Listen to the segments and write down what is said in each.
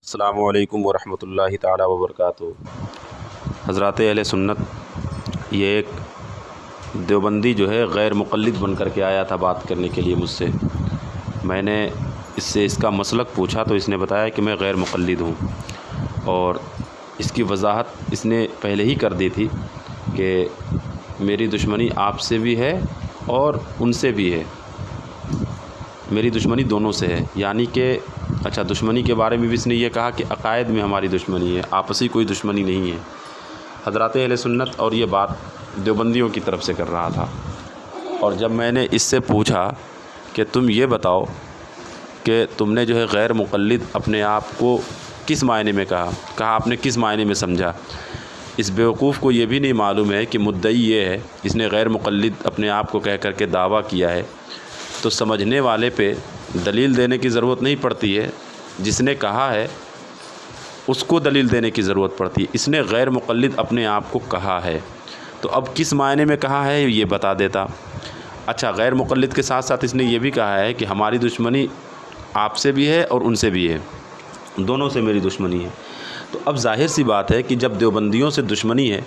अस्सलामु अलैकुम वरहमतुल्लाहि ताला वबरकातुहू। हज़रात अहले सुन्नत ये एक देवबंदी जो है गैर मुक़ल्लिद बन कर के आया था बात करने के लिए मुझसे। मैंने इससे इसका मसलक पूछा तो इसने बताया कि मैं गैर मुक़ल्लिद हूँ, और इसकी वजाहत इसने पहले ही कर दी थी कि मेरी दुश्मनी आपसे भी है और उनसे भी है, मेरी दुश्मनी दोनों से है। यानी कि अच्छा, दुश्मनी के बारे में भी इसने ये कहा कि अकायद में हमारी दुश्मनी है, आपसी कोई दुश्मनी नहीं है हज़रात अहले सुन्नत। और ये बात देवबंदियों की तरफ से कर रहा था। और जब मैंने इससे पूछा कि तुम ये बताओ कि तुमने जो है गैर मुक़ल्लिद अपने आप को किस मायने में कहा आपने किस मायने में समझा। इस बेवकूफ़ को ये भी नहीं मालूम है कि मुद्दई ये है, इसने गैर मुक़ल्लिद अपने आप को कह कर के दावा किया है, तो समझने वाले पे दलील देने की ज़रूरत नहीं पड़ती है, जिसने कहा है उसको दलील देने की ज़रूरत पड़ती है। इसने गैर मुक़ल्लिद अपने आप को कहा है, तो अब किस मायने में कहा है ये बता देता। अच्छा, गैर मुक़ल्लिद के साथ साथ इसने ये भी कहा है कि हमारी दुश्मनी आपसे भी है और उनसे भी है, दोनों से मेरी दुश्मनी है। तो अब जाहिर सी बात है कि जब देवबंदियों से दुश्मनी है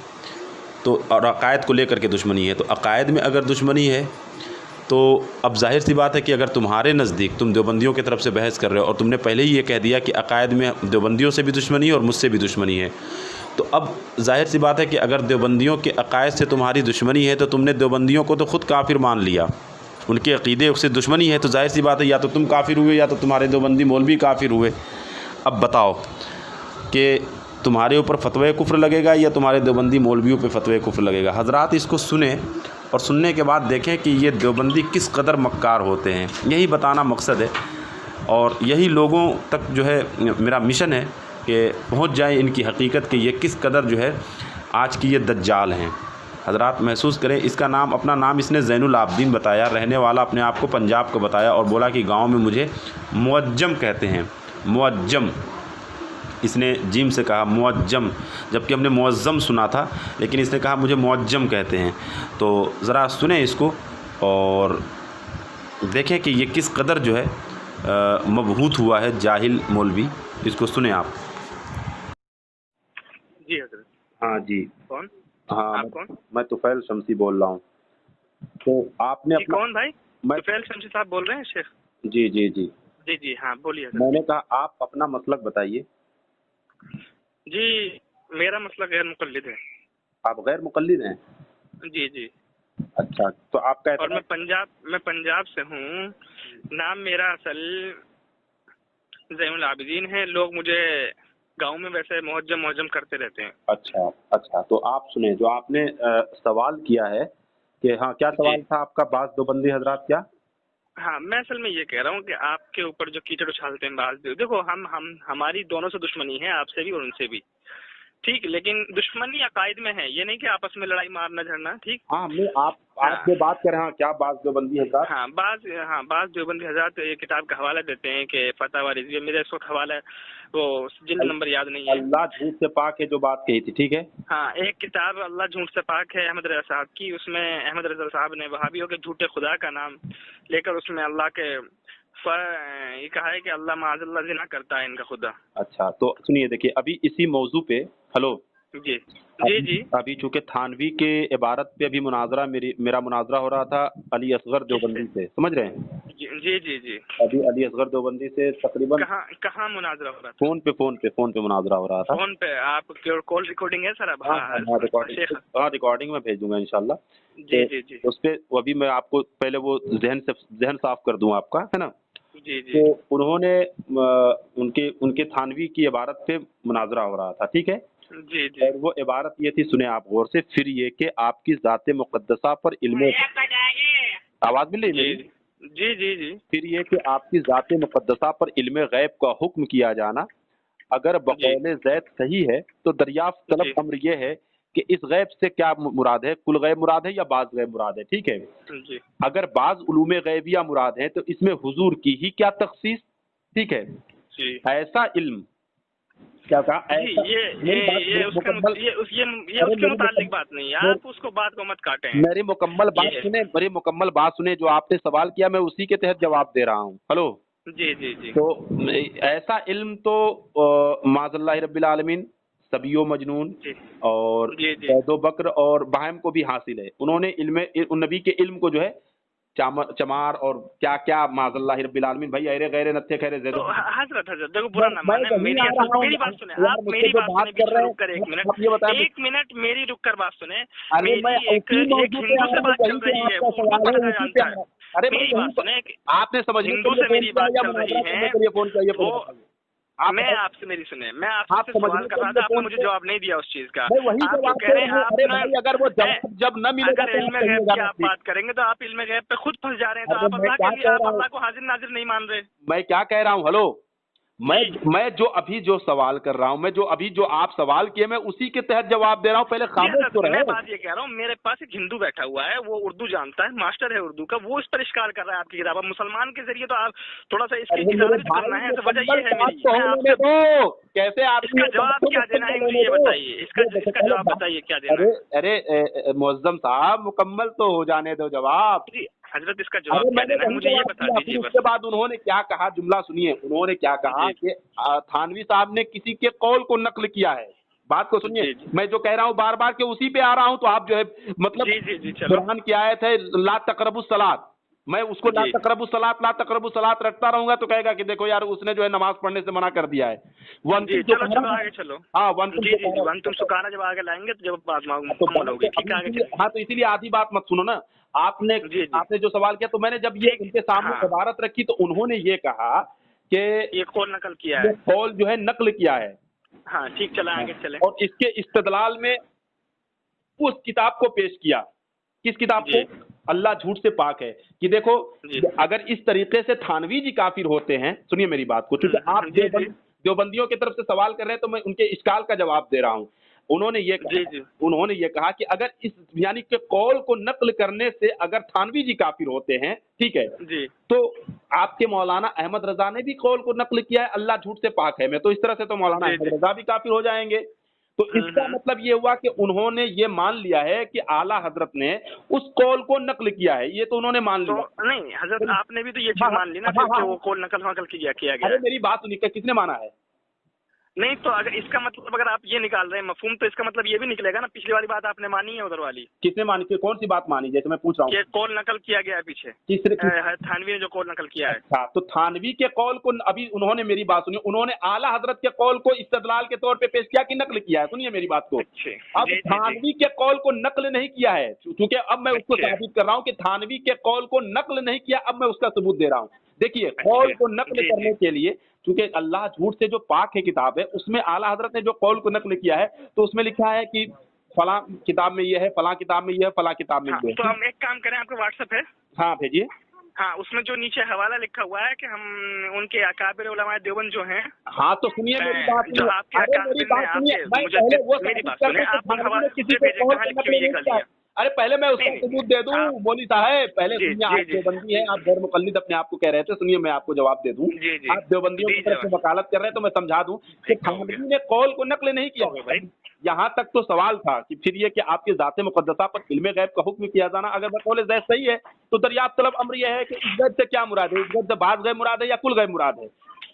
तो, और अकायद को लेकर के दुश्मनी है, तो अकायद में अगर दुश्मनी है तो अब जाहिर सी बात है कि अगर तुम्हारे नज़दीक तुम देवबंदियों की तरफ से बहस कर रहे हो और तुमने पहले ही ये कह दिया कि अकायद में देवबंदियों से भी दुश्मनी है और मुझसे भी दुश्मनी है, तो अब जाहिर सी बात है कि अगर देवबंदियों के अकायद से तुम्हारी दुश्मनी है तो तुमने देवबंदियों को तो ख़ुद काफिर मान लिया, उनके अक़ीदे से दुश्मनी है, तो जाहिर सी बात है या तो तुम काफिर हुए या तो तुम्हारे देवबंदी मौलवी काफिर हुए। अब बताओ कि तुम्हारे ऊपर फतवा कुफ्र लगेगा या तुम्हारे देवबंदी मौलवियों पे फतवा कुफ्र लगेगा। हज़रात इसको सुने और सुनने के बाद देखें कि ये देवबंदी किस कदर मक्कार होते हैं, यही बताना मकसद है। और यही लोगों तक जो है मेरा मिशन है कि पहुंच जाए इनकी हकीकत कि ये किस कदर जो है आज की ये दज्जाल हैं। हज़रात महसूस करें, इसका नाम, अपना नाम इसने ज़ैनुल आबदीन बताया, रहने वाला अपने आप को पंजाब को बताया, और बोला कि गाँव में मुझे मुअज्जम कहते हैं। मुअज्जम इसने जीम से कहा, मुअज्जम, जबकि हमने मुअज्जम सुना था, लेकिन इसने कहा मुझे मुअज्जम कहते हैं। तो ज़रा सुने इसको और देखें कि ये किस कदर जो है मबहूत हुआ है जाहिल मौलवी। इसको सुने आप। जी हज़रत। हाँ जी। कौन? हाँ, आप कौन? मैं तुफ़ैल शम्सी बोल रहा हूँ। तो आपने जी अपना, कौन भाई? मैं, तुफ़ैल शम्सी साहब बोल रहे हैं शेख? जी जी जी, जी जी हाँ, बोलिए हज़रत। मैंने कहा आप अपना मसलक बताइए। जी, मेरा मसला गैर मुक़ल्लिद है। आप गैर मुक़ल्लिद हैं? जी जी। अच्छा, तो आपका और मैं पंजाब से हूँ। नाम मेरा असल ज़ैनुल आबिदीन है। लोग मुझे गांव में वैसे मुअज्जम करते रहते हैं। अच्छा अच्छा, तो आप सुने जो आपने सवाल किया है कि हाँ, क्या जी सवाल था आपका बाज़ देवबंदी हज़रात क्या? हाँ, मैं असल में ये कह रहा हूँ कि आपके ऊपर जो कीचड़ उछालते हैं बाज़, देखो हम हमारी दोनों से दुश्मनी है, आपसे भी और उनसे भी, ठीक। लेकिन दुश्मनी अकायद में है, ये नहीं कि आपस में लड़ाई मारना झड़ना, ठीक। हाँ, मैं आप हाँ जो बात कर रहे हैं, हाँ, क्या बाज़ देवबंदी हज़रात? बाज़ देवबंदी हज़रात ये किताब का हवाला देते हैं कि फतावा रिज़विया, मेरा इस वक्त हवाला है, वो जिल्द नंबर याद नहीं है। अल्लाह झूठ से पाक है जो बात कही थी, ठीक है। हाँ, एक किताब अल्लाह झूठ से पाक है अहमद रज़ा साहब की, उसमें अहमद रज़ा साहब ने वहाबियों के झूठे खुदा का नाम लेकर उसमें अल्लाह के ये कहा है कि अल्लाह माज़अल्लाह ज़िना करता है इनका खुदा। अच्छा, तो सुनिए, देखिए, अभी इसी मौजू पे, हेलो, जी जी जी। अभी चूंकि थानवी के इबारत पे अभी मुनाजरा, मेरा मुनाजरा हो रहा था अली असगर देवबंदी से, समझ रहे हैं। जी जी जी जी। अभी अली असगर देवबंदी से तकरीबन कहाँ मुनाजरा हो रहा था? फोन पे मुनाजरा हो रहा था। फोन पे? आप कॉल रिकॉर्डिंग है सर? अब हाँ हाँ हाँ, रिकॉर्डिंग में भेज दूंगा इंशाल्लाह। जी जी जी उस पे अभी मैं आपको पहले वो जहन साफ कर दूं आपका, है ना। जी जी। तो उन्होंने उनके थानवी की इबारत पे मुनाजरा हो रहा था, ठीक है। जी जी। और वो इबारत ये थी, सुने आप गौर से, फिर ये कि आपकी ज़ाते मुक़द्दसा पर इल्म, आवाज़ मिल रही है मेरी? जी जी जी। फिर ये कि आपकी ज़ाते मुक़द्दसा पर इल्म गैब का हुक्म किया जाना अगर बकौले ज़ैद सही है तो दरियाफ्त तलब अम्र ये है कि इस गैब से क्या मुराद है, कुल गैब मुराद है या बाज़ गैब मुराद है, ठीक है। जी अगर बाज़ उलूम गैबिया मुराद है तो इसमें हुजूर की ही क्या तखसीस, ठीक है। जी। ऐसा इल्म, क्या कहा, ऐसा, ये उसके मुतालिक बात नहीं है, आप उसको बात को मत काटें। मेरी मुकम्मल बात सुने, जो आपने सवाल किया मैं उसी के तहत जवाब दे रहा हूँ। हेलो, जी जी जी तो ऐसा इल्म तो माज़ल्लाहि रब्बिल आलमीन सबियो मजनून जी और जी जी जैदो बकर और बहम को भी हासिल है। उन्होंने इल्म उन नबी के इल्म को जो है चमार और क्या क्या माज़ल्लाहि रब्बिल आलमीन भाई अरे गैरे नत्थे खैरे तो जैदो। हजरत हजरत देखो, बुरा ना मैं माने, वहीं मेरी आ असल रहा हूँ मेरी बात सुने, यार, आप मुझसे मेरी जो बात बात सुने, कर बीच में रहे रुक कर हैं एक मिनट, आप ये बताएं। एक मिनट मेरी रुक कर बात सुने। अरे मैं मेरी एक उसी एक मौजू पे हिंदू आ से रहा हूँ, बात वहीं चल पे रही है, आपका वो उर्दू सवाल है, पढ़ना उसी पे जानता आ है। रहा हूँ। अरे मैं मेरी वहीं बात पर, सुने, आपने समझने के हिंदू लिए से फोन मेरी किया बात या चल रही मुनाजरा है, करने के लिए फोन किया, ये वो पहले बताइए। आप मैं बताइए, आपसे, मेरी सुने, मैं आपसे आप सिर्फ समझने सवाल कर के रहा लिए था, आपने फोन मुझे किए। जवाब नहीं दिया उस चीज का। मैं वही आप जो जवाब कह दे रहे रहा हैं, हूँ। आप अरे ना भाई अगर वो हैं, जवाब जब न मिलेगा अगर तो आप इल्म कहिए गैब की जरा आप प्लीज। बात करेंगे तो आप इल्म गैब पे खुद फंस जा रहे हैं, तो अरे आप मैं अल्लाह क्या के लिए, कह आप रहा हूँ, अल्लाह को हाजिर नाजिर नहीं मान रहे। मैं क्या कह रहा हूँ, हेलो, मैं जी मैं जो अभी जो सवाल कर रहा हूँ, मैं जो अभी जो आप सवाल किए मैं उसी के तहत जवाब दे रहा हूँ, पहले जी खामोश हजरत, तो मैं रहे। बात ये कह रहा हूँ, मेरे पास एक हिंदू बैठा हुआ है, वो उर्दू जानता है, मास्टर है उर्दू का, वो इस पर इश्काल कर रहा है आपकी किताब। अब मुसलमान के जरिए तो आप थोड़ा सा इसकी अरे इजाजत मेरे भी करना भाई है, तो वजह मुकम्मल ये है बात मेरी, तो मैं होने आपसे दो, कैसे आदमी इसका है, बात जवाब तो क्या देना है, मुकम्मल मुझे होने ये दो। बताइए, इसका देखो इसका पहले जवाब बताइए क्या देना अरे है। अरे मुअज्जम साहब मुकम्मल तो हो जाने दो जवाब। जी हजरत, इसका अरे जवाब क्या मैंने देना है, वही मुझे ये जवाब बता दिया, फिर दीजिए उसके बस। बाद उन्होंने क्या कहा, जुमला सुनिए, उन्होंने क्या कहा जी कि थानवी साहब ने किसी के कौल को नकल किया है। बात को सुनिए, जी जी मैं जो कह रहा हूँ बार बार के उसी पे आ रहा हूँ, तो आप जो है मतलब जी जी जी चलो। कुरान की आयत है ला तकरबुस सलात, मैं उसको जी ला तकरबुस सलात रटता रहूंगा तो कहेगा कि देखो यार उसने जो है नमाज पढ़ने से मना कर दिया है। वो जी अंतिम चलो सुखाना चलो, था। आगे चलो। हाँ वो अंतिम जी जी जी, वन तुम सुखाना। सुखाना जब आगे लाएंगे तो जब बात तो मुकम्मल बात होगी, तो ठीक अभी है, आगे इसीलिए, चलिए। हाँ तो इसीलिए आधी बात मत सुनो ना। आपने जी जी आपने जो सवाल किया तो मैंने जब ये ठीक, उनके सामने हाँ, इबारत रखी तो उन्होंने ये कहा कि ये कौन नकल किया ये है। कौल जो है नकल किया है। हाँ ठीक, चला हाँ। आगे चले। और इसके इस्तेदलाल में उस किताब को पेश किया। किस किताब को? जी अल्लाह झूठ से पाक है। कि देखो जी अगर इस तरीके से थानवी जी काफिर होते हैं, सुनिए मेरी बात को, क्योंकि आप जी जी देवबंदियों की तरफ से सवाल कर रहे हैं तो मैं उनके इश्काल का जवाब दे रहा हूं। जी जी उन्होंने ये कहा कि अगर इस यानी कि कौल को नकल करने से अगर थानवी जी काफिर होते हैं, ठीक है, जी तो आपके मौलाना अहमद रजा ने भी कौल को नकल किया है अल्लाह झूठ से पाक है में, तो इस तरह से तो मौलाना जी अहमद जी। रजा भी काफिर हो जाएंगे। तो इसका मतलब ये हुआ कि उन्होंने ये मान लिया है कि आला हजरत ने उस कौल को नकल किया है, ये तो उन्होंने मान तो लिया। नहीं हजरत, आपने भी तो ये हाँ चीज हाँ मान ली ना हाँ फिर हाँ कि हाँ। वो कौन नकल वकल किया गया अरे है। मेरी बात सुनिए, किसने माना है? नहीं तो अगर इसका मतलब, अगर आप ये निकाल रहे हैं मफहूम, तो इसका मतलब ये भी निकलेगा ना, पिछली वाली बात आपने मानी है उधर वाली, किसने मानी? कौन सी बात मानी? जैसे मैं पूछ रहा हूँ कि कौन नकल किया गया है पीछे, किसने थानवी ने जो कौन नकल किया है। अच्छा, तो थानवी के कौल को अभी उन्होंने, मेरी बात सुनिए, उन्होंने आला हजरत के कौल को इस्तदलाल के तौर पे पेश किया कि नकल किया है? सुनिए मेरी बात को। अच्छे अब जी जी जी थानवी के कौल को नकल नहीं किया है, क्योंकि अब मैं उसको अच्छे साबित कर रहा हूँ कि थानवी के कौल को नकल नहीं किया, अब मैं उसका सबूत दे रहा हूँ। देखिए कौल अच्छे को नकल जी जी करने के लिए, क्योंकि अल्लाह झूठ से जो पाक है किताब है, उसमें आला हजरत ने जो कौल को नकल किया है तो उसमें लिखा है कि फलां किताब में ये है, फलां किताब में ये है, फलां किताब में हाँ, ये तो है। हम एक काम करें, आपका व्हाट्सएप है? हाँ भेजिए। हाँ, उसमें जो नीचे हवाला लिखा हुआ है कि हम उनके अकाबिर उलमा देवबंद जो हैं, हाँ तो सुनिए मेरी बात जो सुनिए, आपके अरे मेरी अकाबिर ने बात सुनिए, आपके मैं मुझे पहले वो मेरी साबित बात कर सुने, दूं कि आप उस थानवी हवाले ने किसी मुझे के भेजें, कौल कहाँ को लिखी नकल हुई है नहीं कर किया। लिया। अरे पहले मैं उसका नहीं सबूत दे दूं, आप मौलवी साहब, पहले जी सुनिए, जी आप जी देवबंदी हैं, आप गैर मुकल्लिद अपने आप को कह रहे थे, सुनिए मैं आपको जवाब दे दूं। जी जी आप देवबंदियों की जी तरफ से वकालत कर रहे हैं तो मैं समझा दूं कि ठीक हो थानवी गया, ने कौल को नकल नहीं किया। हो गया भाई। यहाँ तक तो सवाल था कि फिर ये कि आपके ज़ाते मुक़द्दसा पर इल्मे गैब का हुक्म किया जाना, अगर बकौल ज़ैद सही है तो दरियाफ्त तलब अम्र यह है कि इस गैब से क्या मुराद है, इस गैब से बाज़ गैब मुराद है या कुल गैब मुराद है।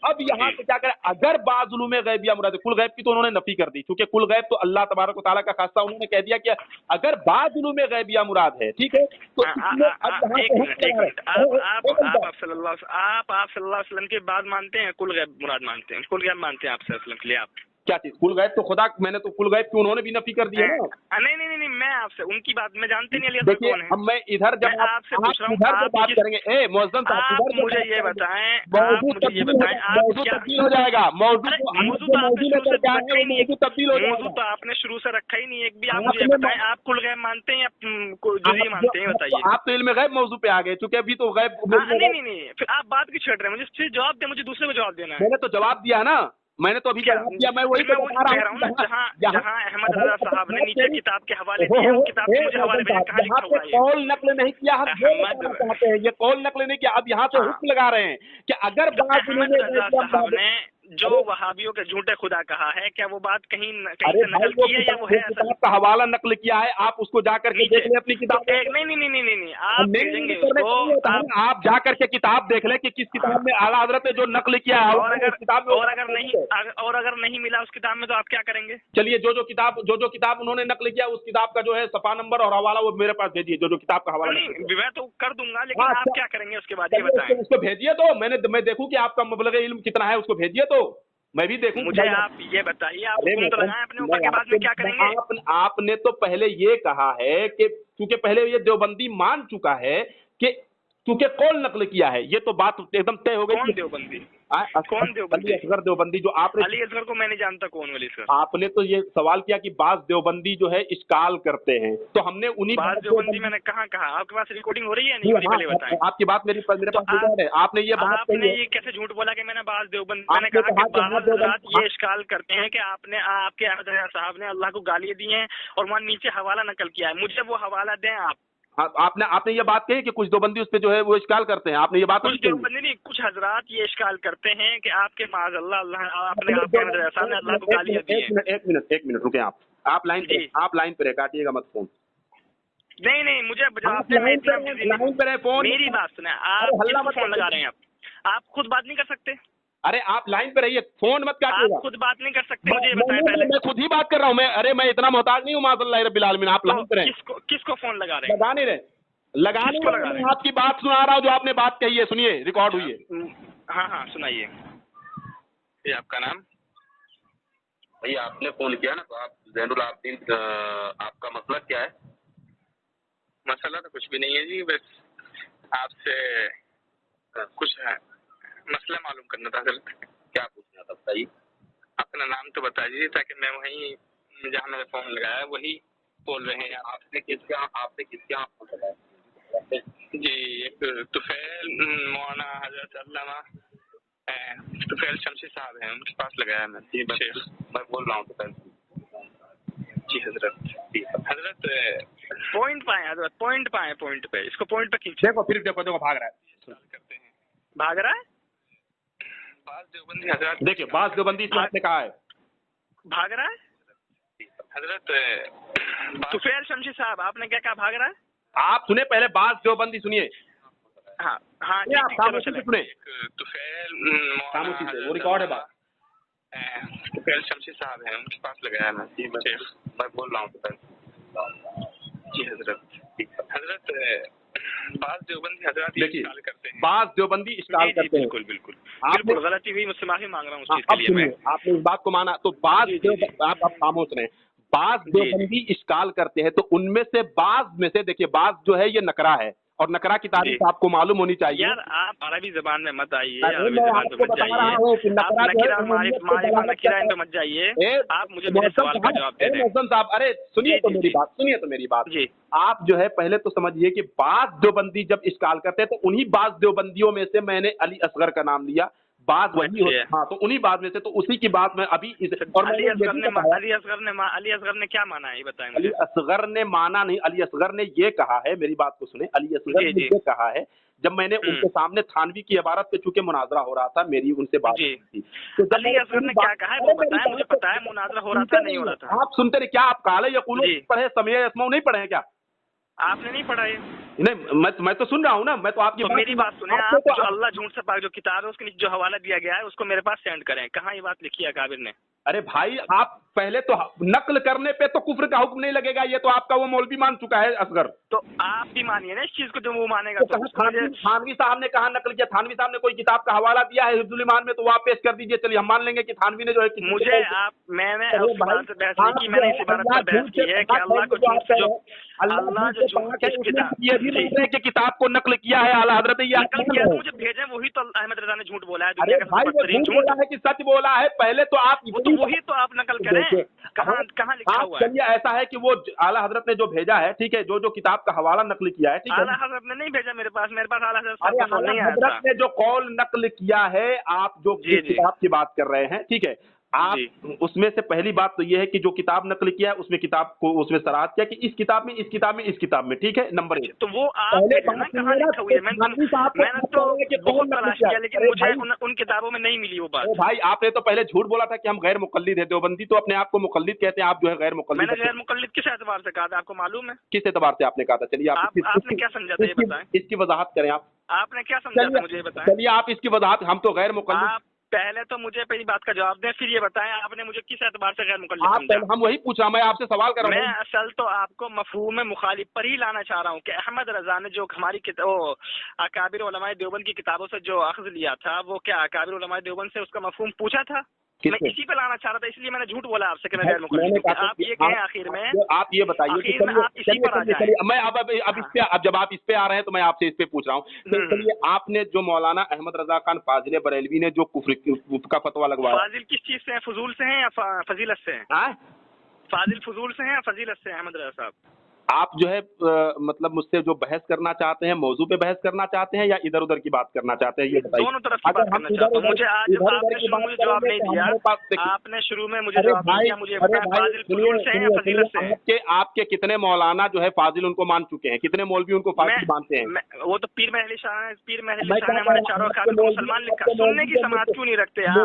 अब यहाँ जी से क्या करें, अगर बाज़ उलूम गैबिया मुराद है, कुल गैब की तो उन्होंने नफी कर दी, क्योंकि कुल गैब तो अल्लाह तबारक व तआला का खासा, उन्होंने कह दिया कि अगर बाज़ उलूम गैबिया मुराद है, ठीक है, तो इसमें अब यहाँ एक से मिनट हुक्म एक लगा मिनट, रहे आप सल्लल्लाहु अलैहि वसल्लम के बाद मानते हैं कुल गैब मुराद मानते हैं, कुल गैब मानते हैं आप सल्लल्लाहु अलैहि वसल्लम के लिए? आप क्या चीज़? कुल गैब तो खुदा, मैंने तो कुल गैब की उन्होंने भी नफी कर दी है ना। नहीं नहीं नहीं नहीं, मैं आपसे उनकी बात में जानते नहीं अली हसन देखिए कौन है, अब मैं इधर जब मैं आप आपसे पूछ रहा हूँ, इधर जो आप बात किस, करेंगे, मुअज्जम साहब, आप इधर जो मुझे बात ये करेंगे, बताएं, आप मौजू मुझे ये तब्दील हो बताएं, आप मौजू क्या, तब्दील हो जाएगा, मौजू अरे जो अहमद मौजू जो तो आपने मौजू शुरू लेकर से के आए हैं रखा वो ही नहीं, मौजू तब्दील हो मौजू जाएगा। तो आपने शुरू से रखा ही नहीं एक भी। आप मुझे ये आपने बताएं, आप कुल गैब मानते हैं या जुज़ी मानते हैं, बताइए। आप तो इल्म गैब मौजू पे आ गए, चूंकि अभी तो गैब नहीं नहीं नहीं, फिर आप बात क्यों छेड़ रहे हैं? मुझे फिर जवाब दे, मुझे दूसरे को जवाब देना है। मैंने तो जवाब दिया ना, मैंने तो अभी क्या? जवाब दिया, मैं वही फिर तो मैं बता कह रहा रहा हूँ ना, हूँ जहाँ अहमद रजा साहब ने नीचे किताब के हवाले दिए, हम किताब के मुझे हवाले भेजें, कहाँ यहाँ लिखा पे हुआ है ये? कौल नकल नहीं किया, हम ये अहमद बताना चाहते हैं, ये कौल नकल नहीं किया। अब यहाँ से हाँ, हुक्म लगा रहे हैं कि अगर तो बात अहमद रजा साहब ने जो वहाबियों के झूठे खुदा कहा है, क्या वो बात कहीं अरे से भाई नकल वो की है या वो है असल? किताब का हवाला नकल किया है, आप उसको जा करके नीचे देख लें अपनी तो किताब में। नहीं नहीं नहीं नहीं नहीं नहीं, आप नहीं भेजेंगे करने उसको, के लिए होता है ना, आप जा करके किताब देख लें कि किस किताब में आला हजरत ने जो नकल किया है और अगर उस किताब में वो और बात अगर नहीं मौजूद है। और अगर नहीं मिला उस किताब में तो आप क्या करेंगे? चलिए जो जो किताब उन्होंने नकल किया उस किताब का जो है सफा नंबर और हवाला वो मेरे पास भेजिए, जो किताब का हवाला नकल नहीं, किया। मैं तो कर दूंगा, लेकिन हाँ, आप अच्छा। क्या करेंगे उसके बाद ये चलिए बताएं। उसको भेजिए, तो मैं देखूं कि आपका मबलग इल्म कितना है, उसको भेजिए तो मैं भी देखूं कि मुझे भाई आप ये बताइए, आप अरे हुक्म तो लगाएं अपने ऊपर के बाद में क्या करेंगे? आपने तो पहले ये कहा है कि क्योंकि पहले ये देवबंदी मान चुका है कि क्योंकि कौल नकल किया है, ये तो बात एकदम तय हो गई। कौन देवबंदी? कौन अली देवबंदी? असगर देवबंदी जो आपने अली असगर को मैं नहीं जानता कौन अली असगर। आपने तो ये सवाल किया कि बाज देवबंदी जो है इश्काल करते हैं, तो हमने उन्हीं बाज देवबंदी मैंने कहाँ कहा? आपके पास रिकॉर्डिंग हो रही है नहीं हो रही, पहले बताएं। आपकी बात मेरे पास तो रिकॉर्ड है, आपने ये बात कही आपने है। ये कैसे झूठ बोला कि मैंने बाज देवबंदी? आपने मैंने कहा कहा कि कि हाँ, बाज देवबंदी- हजरात ये इश्काल करते हैं कि आपने आपके अहमद रजा साहब ने अल्लाह को गाली दी हैं और वहाँ नीचे हवाला नकल किया है। मुझे वो हवाला दें आप। हाँ, आपने ये बात कही कि कुछ देवबंदी उस पे जो है वो इश्काल करते हैं, आपने ये बात कुछ नहीं कही। देवबंदी नहीं, कुछ हजरात ये इश्काल करते हैं कि आपके माज अल्लाह आपने आपके अहमद रजा साहब ने अल्लाह को गालियाँ दी हैं। एक मिनट रुके आप लाइन पे रहे, काटिएगा मत फोन। नहीं नहीं, मुझे आप जवाब दें, मैं इतना बिजी लाइन पे रहे फोन। मेरी बात सुने, अरे आप हल्ला किसको मत फोन लगा करिए। रहे हैं? आप खुद बात नहीं कर सकते? अरे आप लाइन पे रहिए, फोन मत काटिएगा। आप खुद बात नहीं कर सकते? मुझे ये बताएं मैं पहले। मैं खुद ही बात कर रहा हूँ। अरे मैं इतना मोहताज नहीं हूँ माज़अल्लाह रब्बिल आलमीन। आप लाइन पे तो रहे, किसको फोन लगा रहे हैं? लगा नहीं किसको लगा रहे। रहे मैं हैं? आपकी बात सुना रहा हूँ, जो आपने बात कही है, सुनिए, रिकॉर्ड हुई है। हाँ हाँ सुनाइए। ये आपका नाम? भैया आपने फोन किया ना, तो आप जैनुल आबदीन, आपका मसला क्या है? मसला तो कुछ भी नहीं है जी, बस आपसे कुछ है मसला मालूम करना था सर। क्या पूछना था बताइए। अपना नाम तो बता दीजिए ताकि मैं वहीं जहाँ मैंने फोन लगाया वही बोल रहे हैं। आपने किसके यहाँ फोन लगाया? जी, एक तुफैल मौलाना हजरत अल्लामा तुफैल शमशी साहब हैं, उनके पास लगाया मैं। जी मैं बोल रहा हूँ तुफैल। जी हजरत पॉइंट पाए हजरत, पॉइंट पे इसको पॉइंट पे खींचे। देखो भाग रहा है, करते हैं, भाग रहा है। बाज देवबंदी हजरत, देखिए बाज देवबंदी इसमें आपने कहा है भाग रहा है हजरत तुफैल शमशी साहब, आपने क्या कहा भाग रहा है? आप सुने पहले बाज देवबंदी सुनिए। हाँ हाँ ये आप चलो खामोशी से सुने, तुफैल खामोशी से, वो रिकॉर्ड है बात। तुफैल शमशी साहब हैं, उनके पास लगाया मैं। जी मैं बोल रहा हूँ तुफैल। जी हजरत बाज देवबंदी हजरत देखिए, इस्तेमाल करते हैं। बाज देवबंदी इस्तेमाल करते हैं। बिल्कुल गलती हुई, मुझसे माफी मांग रहा हूँ उस हाँ, चीज के अब लिए सुनिए, मैं। आपने इस बात को माना तो आप खामोश रहे। बाज देवबंदी इश्काल करते हैं, तो उनमें से बाज में से देखिए, बाज जो है ये नकरा है, और नकरा की तारीफ आपको मालूम होनी चाहिए। यार आप अरबी जबान में मत आइए, अरे अरबी मैं जबान पे आपको मत बता रहा जाइए। हूँ कि आप नकरा जो है नकीरा उम्मीयत पे मारिफा दलालत नकीरा करता इन पे है। मत जाइए। आप मुझे मेरे मौसम सवाल का जवाब दे दें। मौसम साहब, अरे सुनिए तो मेरी बात, सुनिए तो मेरी बात। जी आप जो है पहले तो समझिए कि बाज देवबंदी जब इश्काल करते हैं, तो उन्हीं बाज देवबंदियों में से मैंने अली असगर का नाम लिया। बात वही हो, हाँ, तो उन्हीं बात में से, तो उसी की बात में अभी और अली असगर ने क्या माना है ये बताएं अली मुझे। असगर ने माना नहीं, अली असगर ने ये कहा है, मेरी बात को सुने, अली असगर ने ये कहा है, जब मैंने उनके सामने थानवी की इबारत पे चूंकि मुनाजरा हो रहा था, मेरी उनसे बात थी, तो अली असगर ने क्या कहा है वो बताएं मुझे, पता है मुनाजरा हो रहा था नहीं हो रहा था। आप सुनते रहे क्या? आप काले यकूलो पढ़े, समिया यसमाऊ नहीं पढ़े क्या? आपने नहीं पढ़ा है? नहीं, मैं तो सुन रहा हूँ ना, मैं तो आपकी मेरी बात सुने। आप जो अल्लाह झूठ से पाक जो किताब है उसके नीचे जो हवाला दिया गया है उसको मेरे पास सेंड करें। कहाँ ये बात लिखी है काबिर ने? अरे भाई, आप पहले तो नकल करने पे तो कुफ्र का हुक्म नहीं लगेगा, ये तो आपका वो मौलवी मान चुका है असगर। तो आप भी मानिए ना इस चीज को, जो वो मानेगा। तो थानवी साहब ने कहा नकल किया, थानवी साहब ने कोई किताब का हवाला दिया है हिफ्जुल ईमान में, तो वो आप पेश कर दीजिए। चलिए हम मान लेंगे कि थानवी ने जो है मुझे आप मैंने उस बात से बहस नहीं की, मैंने इसी बात पर बहस की है कि अल्लाह को जो अल्लाह जो ये भी नहीं है कि किताब को नकल किया है आला हजरत, ये नकल किया तो मुझे भेजें, वही तो अहमद रजा ने झूठ बोला है। अरे दुनिया का भाई, सबसे वो बदतरीन झूठ झूठ बोला है कि सच बोला है? पहले तो आप वो तो वही तो आप नकल करें। कहाँ लिखा हुआ है? चलिए ऐसा है कि वो आला हजरत ने जो भेजा है, ठीक है, जो किताब का हवाला नकल किया है, ठीक है, आला हजरत ने नहीं भेजा मेरे पास आला हजरत अरे आला हजरत ने जो कौल नकल किया है, आप जो किताब की बात कर रहे हैं, ठीक है, आप उसमें से पहली बात तो ये है कि जो किताब नकल किया है उसमें किताब को उसमें सराहत किया कि इस किताब में, इस किताब में, इस किताब में, ठीक है, नंबर 1। तो वो आप ना कहाँ लिखा हुआ है? मैंने तो बहुत तलाश किया लेकिन मुझे उन किताबों में नहीं मिली वो बात। भाई आपने तो पहले झूठ बोला था कि हम गैर मुकल्लिद है, देवबंदी तो अपने आप को मुकल्लिद कहते हैं, आप जो है गैर मुकल्लिद। मैंने गैर मुकल्लिद किस एतबार से कहा था, आपको मालूम है? किस एतबार से आपने कहा था? चलिए आपने क्या समझा था ये बताएं। इसकी वजाहत करें आप। आपने क्या समझा था मुझे बताएं। चलिए आप इसकी वजाहत, हम तो गैर मुकल्लिद। पहले तो मुझे पहली बात का जवाब दें, फिर ये बताएं आपने मुझे किस एतबार से गैर मुकल्लिद समझा। हम वही पूछा, मैं आपसे सवाल कर रहा हूं। मैं असल तो आपको मफहूम मुखालिफ पर ही लाना चाह रहा हूँ कि अहमद रजा ने जो हमारी अकाबिर उलमाए देवबंद की किताबों से जो अख्ज़ लिया था, वो क्या अकाबिर उलमाए देवबंद से उसका मफहूम पूछा था? मैं इसी पे लाना चाह रहा था, इसलिए मैंने झूठ बोला आपसे कि मैं गैर मुकल्लिद। आप ये कहें आखिर में, आप ये बताइए, आप इसी पर आ जाएं। मैं अब इस पे, अब जब आप इस पे आ रहे हैं तो मैं आपसे इस पे पूछ रहा हूँ। चलिए आपने जो मौलाना अहमद रजा खान फाजिल बरेलवी ने जो कुफ्र का फतवा लगवाया, फाजिल किस चीज से है? फजूल से हैं या फजीलत से हैं? फाजिल फजूल से हैं या फजीलत से हैं अहमद रजा साहब? आप जो है मतलब मुझसे जो बहस करना चाहते हैं, मौजू पे बहस करना चाहते हैं या इधर उधर की बात करना चाहते हैं, ये बताइए। दोनों तरफ की बात करना चाहता हूं। मुझे आज आपने शुरू में जवाब नहीं दिया, आपने शुरू में मुझे जवाब नहीं दिया। मुझे फाजिल फजूल से हैं या फजीलत से हैं? आपके कितने मौलाना जो है फाजिल उनको मान चुके हैं, कितने मौलवी उनको फाजिल मानते हैं? वो तो पीर महली शाह हमारे चारों अकाबिर को मुसलमान लिखा, सुनने की समाअत क्यों नहीं रखते आप?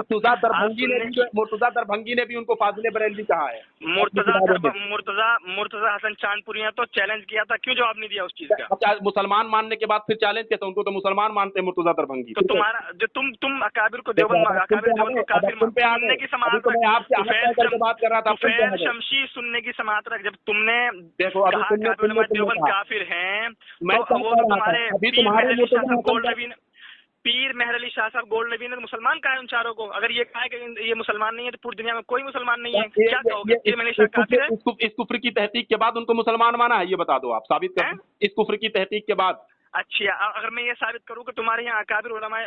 मुर्तजा दरभंगी ने भी उनको फाजिल बरेलवी कहा है। मुर्तजा हसन चांदपुरी तो चैलेंज किया था, क्यों जवाब नहीं दिया उस चीज का? अच्छा, मुसलमान मानने के बाद फिर चैलेंज किया था उनको, तो मुसलमान मानते हैं मुर्तजा दरभंगी। तो तुम्हारा जो तुम अकाबिर को देवबंद को काफिर सुनने की समाअत रख, बात कर रहा था तुफैल शमशी सुनने की समाअत रख। जब तुमने देखो देवबंद काफिर हैं तो वो तुम्हारे पीर मेहर अली शाह साहब गोल्ड नबी ने तो मुसलमान कहा है उन चारों को। अगर ये कहा है कि ये मुसलमान नहीं है तो पूरी दुनिया में कोई मुसलमान नहीं है, क्या कहोगे? पीर मेहर अली शाह काफिर है? इस कुफ्र की तहकीक के बाद उनको मुसलमान माना है, ये बता दो आप, साबित कर इस कुफ्र की तहकीक के बाद। अच्छा, अगर मैं ये साबित करूँ कि तुम्हारे यहाँ अकाबिर उलमाए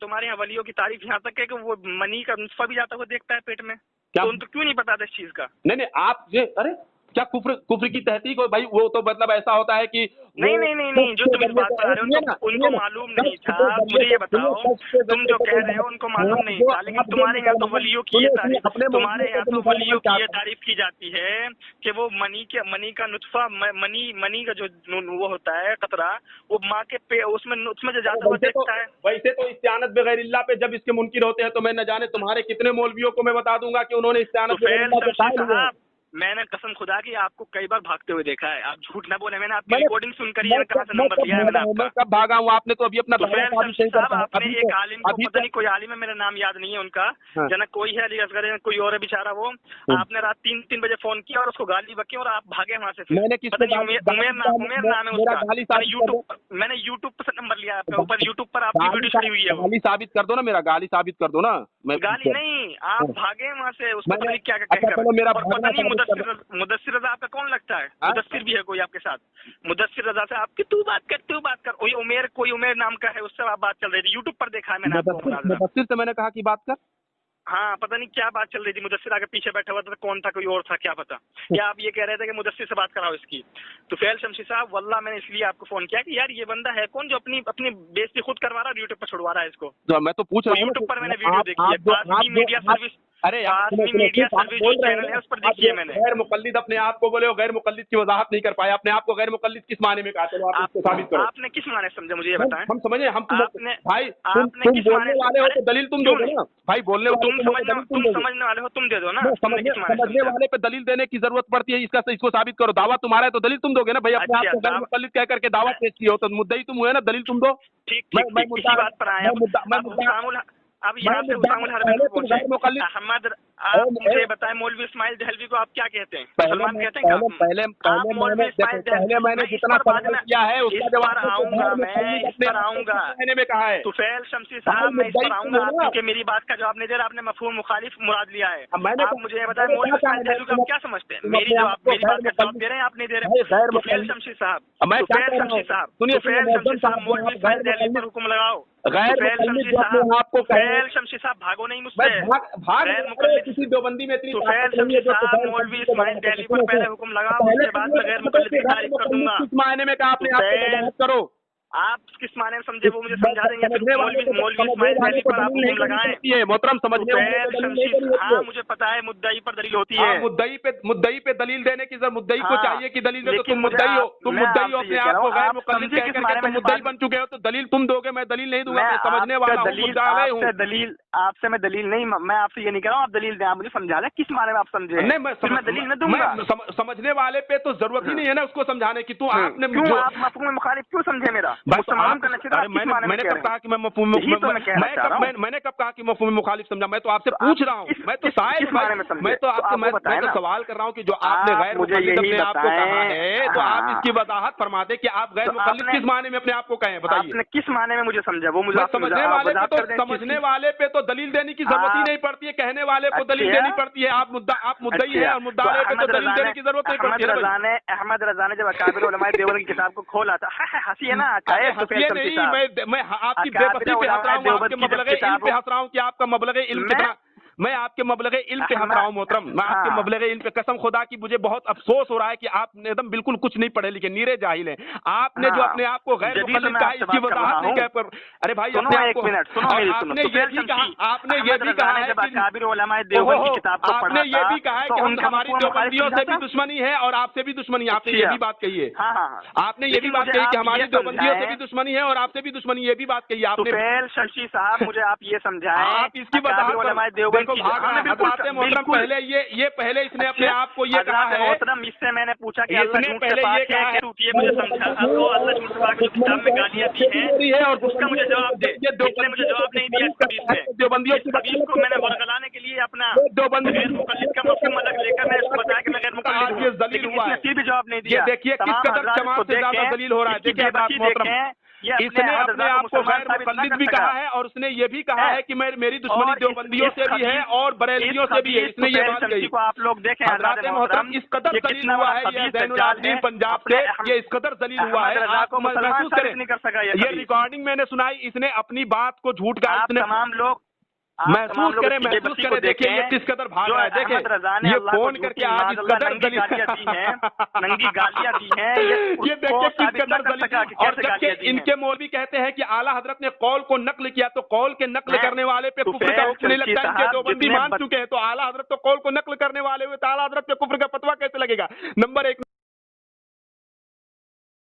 तुम्हारे यहाँ वलियों की तारीफ यहाँ तक है कि वो मनी का नुस्खा भी जाता हुआ देखता है पेट में, तो उनको क्यों नहीं पता था इस चीज का? नहीं आप ये, अरे क्या कुफ्र की तहकीक हो भाई? वो तो मतलब ऐसा होता है कि नहीं, जो तुम इस बात पर आ रहे हो उनको मालूम नहीं था। मुझे ये बताओ, तुम जो कह रहे हो उनको मालूम नहीं था, लेकिन तुम्हारे यहाँ तो वलियों की ये तारीफ, तुम्हारे यहाँ तो वलियों की ये तारीफ की जाती है कि वो मनी का नुत्फा, मनी का जो वो होता है कतरा, वो माँ के उसमें जो जाता हुआ देखता है। वैसे तो इस्तियानत बगैरिल्लाह पे जब इसके मुनकिर होते हैं तो मैं न जाने तुम्हारे कितने मौलवियों को मैं बता दूंगा कि उन्होंने इस्तियानत। मैंने कसम खुदा की आपको कई बार भागते हुए देखा है, आप झूठ ना बोले। मैंने आपकी रिकॉर्डिंग सुनकर ही कहाँ से नंबर लिया है मैंने आपका। कब भागा हूँ? आपने तो अभी अपना साहब, आपने एक आलिम को, पता नहीं कोई आलिम है, मेरा नाम याद नहीं है उनका, जनक कोई है, अली असगर है, कोई और है बेचारा, वो आपने रात 3 बजे फोन किया और उसको गाली बकी और आप भागे वहाँ से। उमेर नाम है उसका, मैंने यूट्यूब पर नंबर लिया आपका, ऊपर यूट्यूब पर आपकी वीडियो चढ़ी हुई है। गाली साबित कर दो ना, मेरा गाली साबित कर दो ना। गाली नहीं, आप भागे वहाँ से, उसको पता नहीं क्या पता नहीं। मुदस्सिर रजा आपका कौन लगता है? मुदस्सिर भी है कोई आपके साथ? मुदस्सिर रजा से आपकी तू बात कर। कोई उमेर नाम का है, उससे आप बात चल रही थी, यूट्यूब पर देखा है मैंने आपको। मुदस्सिर से मैंने कहा कि बात कर। हाँ, पता नहीं क्या बात चल रही थी, मुदस्सिर आगे पीछे बैठा हुआ था, कौन था, कोई और था, क्या पता। क्या आप ये कह रहे थे कि मुदस्सिर से बात कराओ इसकी? तो फैल शमशी साहब, वल्लाह मैंने इसलिए आपको फोन किया कि यार ये बंदा है कौन जो अपनी बेइज्जती खुद करवा रहा है, यूट्यूब पर छुड़वा रहा है इसको। तो मैं तो पूछ रहा हूँ, यूट्यूब पर मैंने वीडियो देखी है, कासमी मीडिया सर्विस, अरे मीडिया सर्विस जो चैनल है उस पर देखिए मैंने। गैर मुकल्लिद अपने आप को बोले हो, गैर मुकल्लिद की वजाहत नहीं कर पाए, अपने आप को गैर मुकल्लिद किस माने में कहा? चलो आप इसको साबित करो। आपने किस माने समझे, मुझे ये बताएं। हम समझे, हम भाई आपने किस बोलने वाले हो तो दलील तुम दोगे ना भाई, बोलने वाले तुम समझने वाले हो, तुम दे दो ना। समझने वाले पे दलील देने की जरूरत पड़ती है, इसको साबित करो। दावा तुम्हारा है तो दलील तुम दोगे ना भाई। अपने आप को गैर मुकल्लिद कह करके दावा पेश की हो तो मुद्दई तुम हुए ना, दलील तुम दो। ठीक, इसी बात पर आया। अब यहाँ से उसामुल हरबी पहुंचे। अहमद, आप मुझे बताएं, मौलवी इस्माइल दहलवी को आप क्या कहते हैं? मुसलमान कहते हैं? पहले मैंने जितना सवाल किया है उसका जवाब आऊंगा, मैं इस पर आऊंगा। में कहा है तुफैल शमशी साहब, मैं इस पर आऊंगा, क्योंकि मेरी बात का जवाब नहीं दे रहा आपने, मफहूम मुखालिफ मुराद लिया है। आप मुझे बताएं, मौलवी इस्माइल दहलवी को आप क्या समझते हैं? मेरी बात का जवाब दे रहे हैं, आप नहीं दे रहे। तुफैल शमशी साहब, मौलवी इस्माइल दहलवी पर हुक्म लगाओ। तुफैल शमशी साहब भागो नहीं मुझसे, किसी देवबंदी में इतनी शमशी साहब, मौलवी इस्माइल दहलवी पर पहले हुक्म लगाओ, उसके बाद मैं गैर मुकल्लिद की तारीफ कर दूंगा। किस मायने में कहा आपने? आप करो आप किस माने में समझे वो मुझे समझा देंगे। मौलवी इस्माइल फैली पर आप हुक्म लगाएं मोहतरम, समझने हाँ मुझे पता है मुद्दई पर दलील होती है। मुद्दई पे दलील देने की जरूरत, मुद्दई को चाहिए कि दलील दे, तो तुम मुद्दई हो, अपने आप को गैर मुक़ल्लिद कह करके तुम मुद्दई बन चुके हो, तो दलील तुम दोगे, मैं दलील नहीं दूंगा। समझने वाला हूँ, दलील आपसे मैं दलील नहीं, मैं आपसे ये नहीं कह रहा हूँ आप दलील दें, आप मुझे समझा दें किस माने में आप समझे। नहीं मैं दलील नहीं दूंगा। समझने वाले पे तो जरूरत ही नहीं है ना उसको समझाने की। आपने क्यों आप मफ़हूम मुखालिफ क्यों समझे मेरा? मैंने कब कहा कि मैं मैंने कब कहा कि मफ़हूम मुखालिफ समझा? मैं तो आपसे पूछ रहा हूँ, मैं तो शायद मैं तो आपसे मैं तो सवाल कर रहा हूँ कि जो आपने गैर मुक़ल्लिद अपने आप को कहा है, तो आप इसकी वजाहत फरमा दे कि आप गैर मुक़ल्लिद किस माने में अपने आप को कहें, बताइए। किस माने में मुझे समझा वो मुझे समझने वाले पे तो दलील देने की जरूरत ही नहीं पड़ती है, कहने वाले को दलील देनी पड़ती है। आप मुद्दई है और मुद्दा पे तो दलील देने की जरूरत नहीं पड़ती है। अहमद रज़ा ने जब अकाबिर उलमाए देवबंद की किताब को खोला था, हंसी है ना, मैं आपकी बेबसी पे हंस रहा हूँ, आपके मबलगे इल्म पे हंस रहा हूँ कि आपका मबलगे इल्म कितना। मैं आपके मबलगे इल्म पे हंस रहा हूँ मोहतरम, मैं आपके मबलगे इल्म पे, कसम खुदा की मुझे बहुत अफसोस हो रहा है कि आप एकदम बिल्कुल कुछ नहीं पढ़े लिखे, नीरे जाहिल हैं। आपने जो अपने आप को गैर मुक़ल्लिद कहा, इसकी वजाहत नहीं कर। अरे भाई अपने आप को, आपने ये भी कहा है आपने ये भी कहा है कि हम हमारी देवबंदियों से भी दुश्मनी है और आपसे भी दुश्मनी, आपने ये भी बात कही है। आपने ये भी बात कही कि हमारी देवबंदियों से भी दुश्मनी है और आपसे भी दुश्मनी, ये भी बात कही आपने। शशि साहब मुझे आप ये समझाएं, आप इसकी वजाहत पहले ये पहले इसने अपने आप को ये कहा है, इससे मैंने पूछा कि अल्लाह झूठ से पाक है, ये मुझे समझा था, तो अल्लाह झूठ से पाक जो किताब में गालियां दी है और उसका मुझे जवाब दे, इसने मुझे जवाब नहीं दिया। देवबंदियों को मैंने बरगलाने के लिए अपना गैर मुक़ल्लिद का मफ़हूम अलग लेकर मैंने उसको बताया कि मैं गैर मुक़ल्लिद हूं, दलील हुआ है, भी जवाब नहीं दिया। देखिए किस कदर जमात से ज्यादा दलील हो रहा है। देखिए बात मोहतरम, इसने अपने आप को गैर मुक़ल्लिद भी कहा है और उसने ये भी कहा है कि मेरी दुश्मनी देवबंदियों से भी है और बरेलवियों से भी है। इसने ये बात कही। आप लोग देखें मोहतरम, इस कदर दलील हुआ है ये ज़ैनुल आबिदीन पंजाब से, ये इस कदर दलील हुआ है, आप महसूस करें। ये रिकॉर्डिंग मैंने सुनाई, इसने अपनी बात को झूठ का, इसने तमाम लोग महसूस करें। देखिए ये किस कदर भाग रहा है, देखिए ये फोन करके आज इस कदर गालियां दी हैं, नंगी गालियां दी हैं, ये देखिए किस कदर दलील। और जबकि इनके मौलवी कहते हैं कि आला हजरत ने कौल को नकल किया, तो कौल के नकल करने वाले पे कुफ्र का हुक्म नहीं लगता। इनके देवबंदी मान चुके हैं, तो आला हजरत तो कौल को नकल करने वाले हुए, तो आला हजरत पे कुफ्र का फतवा कैसे लगेगा? नंबर 1।